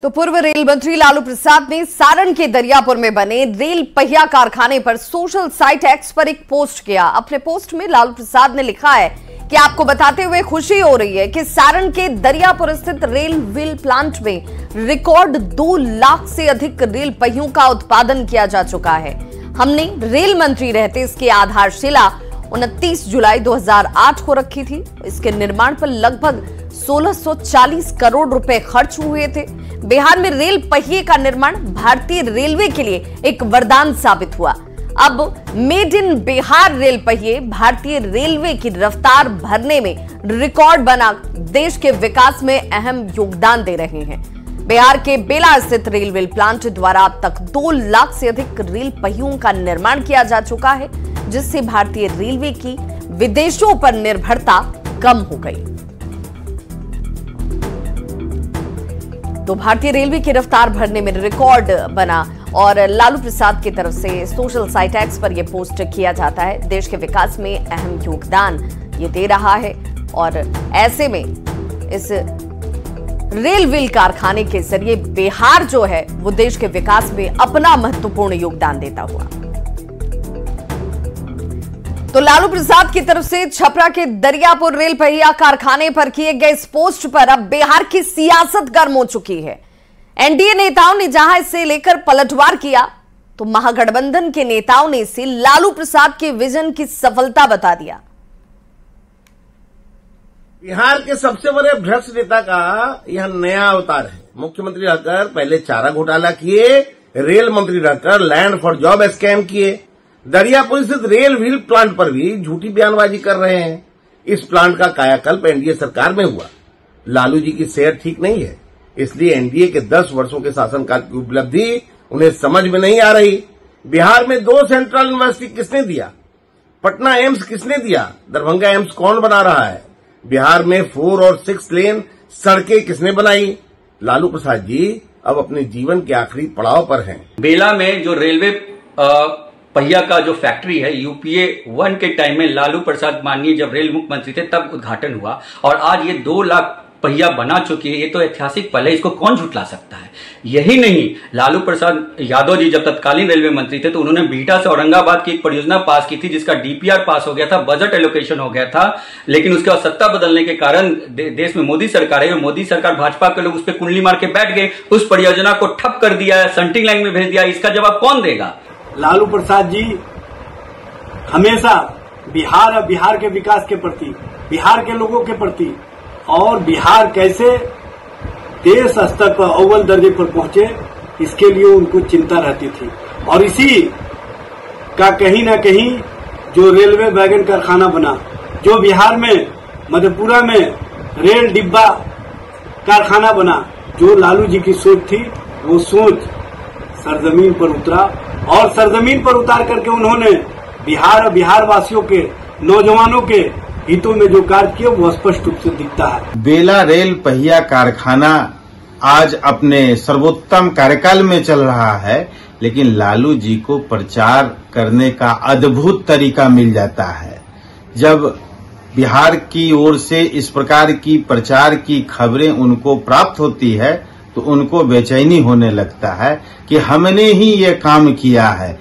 तो पूर्व रेल मंत्री लालू प्रसाद ने सारण के दरियापुर में बने रेल पहिया कारखाने पर सोशल साइट एक्स पर एक पोस्ट किया। अपने पोस्ट में लालू प्रसाद ने लिखा है कि आपको बताते हुए खुशी हो रही है कि सारण के दरियापुर स्थित रेल व्हील प्लांट में रिकॉर्ड 2 लाख से अधिक रेल पहियों का उत्पादन किया जा चुका है। हमने रेल मंत्री रहते इसकी आधारशिला 29 जुलाई 2008 को रखी थी। इसके निर्माण पर लगभग 1640 करोड़ रुपए खर्च हुए थे। बिहार में रेल पहिए का निर्माण भारतीय रेलवे के लिए एक वरदान साबित हुआ। अब मेड इन बिहार रेल पहिए भारतीय रेलवे की रफ्तार भरने में रिकॉर्ड बना देश के विकास में अहम योगदान दे रहे हैं। बिहार के बेला स्थित रेल व्हील प्लांट द्वारा अब तक 2 लाख से अधिक रेल पहियों का निर्माण किया जा चुका है, जिससे भारतीय रेलवे की विदेशों पर निर्भरता कम हो गई। तो भारतीय रेलवे की रफ्तार भरने में रिकॉर्ड बना और लालू प्रसाद की तरफ से सोशल साइट एक्स पर यह पोस्ट किया जाता है। देश के विकास में अहम योगदान ये दे रहा है और ऐसे में इस रेल व्हील कारखाने के जरिए बिहार जो है वो देश के विकास में अपना महत्वपूर्ण योगदान देता हुआ। तो लालू प्रसाद की तरफ से छपरा के दरियापुर रेल पहिया कारखाने पर किए गए इस पोस्ट पर अब बिहार की सियासत गर्म हो चुकी है। एनडीए नेताओं ने जहां इसे लेकर पलटवार किया, तो महागठबंधन के नेताओं ने इसे लालू प्रसाद के विजन की सफलता बता दिया। बिहार के सबसे बड़े भ्रष्ट नेता का यह नया अवतार है। मुख्यमंत्री रहकर पहले चारा घोटाला किए, रेल मंत्री रहकर लैंड फॉर जॉब स्कैम किए, दरियापुर स्थित रेल व्हील प्लांट पर भी झूठी बयानबाजी कर रहे हैं। इस प्लांट का कायाकल्प एनडीए सरकार में हुआ। लालू जी की सेहत ठीक नहीं है, इसलिए एनडीए के 10 वर्षों के शासनकाल की उपलब्धि उन्हें समझ में नहीं आ रही। बिहार में 2 सेंट्रल यूनिवर्सिटी किसने दिया? पटना एम्स किसने दिया? दरभंगा एम्स कौन बना रहा है? बिहार में 4 और 6 लेन सड़कें किसने बनाई? लालू प्रसाद जी अब अपने जीवन के आखिरी पड़ाव पर हैं। बेला में जो रेलवे पहिया का जो फैक्ट्री है, यूपीए 1 के टाइम में लालू प्रसाद माननीय जब रेल मुख्यमंत्री थे तब उद्घाटन हुआ और आज ये 2 लाख पहिया बना चुकी है। ये तो ऐतिहासिक पल है, इसको कौन झुटला सकता है? यही नहीं, लालू प्रसाद यादव जी जब तत्कालीन रेलवे मंत्री थे तो उन्होंने बिहटा से औरंगाबाद की एक परियोजना पास की थी, जिसका डीपीआर पास हो गया था, बजट एलोकेशन हो गया था, लेकिन उसके बाद सत्ता बदलने के कारण देश में मोदी सरकार है, मोदी सरकार भाजपा के लोग उस पर कुंडली मार के बैठ गए, उस परियोजना को ठप कर दिया, सेंटिंग लाइन में भेज दिया। इसका जवाब कौन देगा? लालू प्रसाद जी हमेशा बिहार और बिहार के विकास के प्रति, बिहार के लोगों के प्रति और बिहार कैसे देश स्तर पर अव्वल दर्जे पर पहुंचे, इसके लिए उनको चिंता रहती थी। और इसी का कहीं न कहीं जो रेलवे वैगन कारखाना बना, जो बिहार में मधेपुरा में रेल डिब्बा कारखाना बना, जो लालू जी की सोच थी, वो सोच सरजमीन पर उतरा और सरजमीन पर उतार करके उन्होंने बिहार और बिहार वासियों के, नौजवानों के हितों में जो कार्य किया वो स्पष्ट रूप से दिखता है। बेला रेल पहिया कारखाना आज अपने सर्वोत्तम कार्यकाल में चल रहा है, लेकिन लालू जी को प्रचार करने का अद्भुत तरीका मिल जाता है। जब बिहार की ओर से इस प्रकार की प्रचार की खबरें उनको प्राप्त होती है तो उनको बेचैनी होने लगता है कि हमने ही ये काम किया है।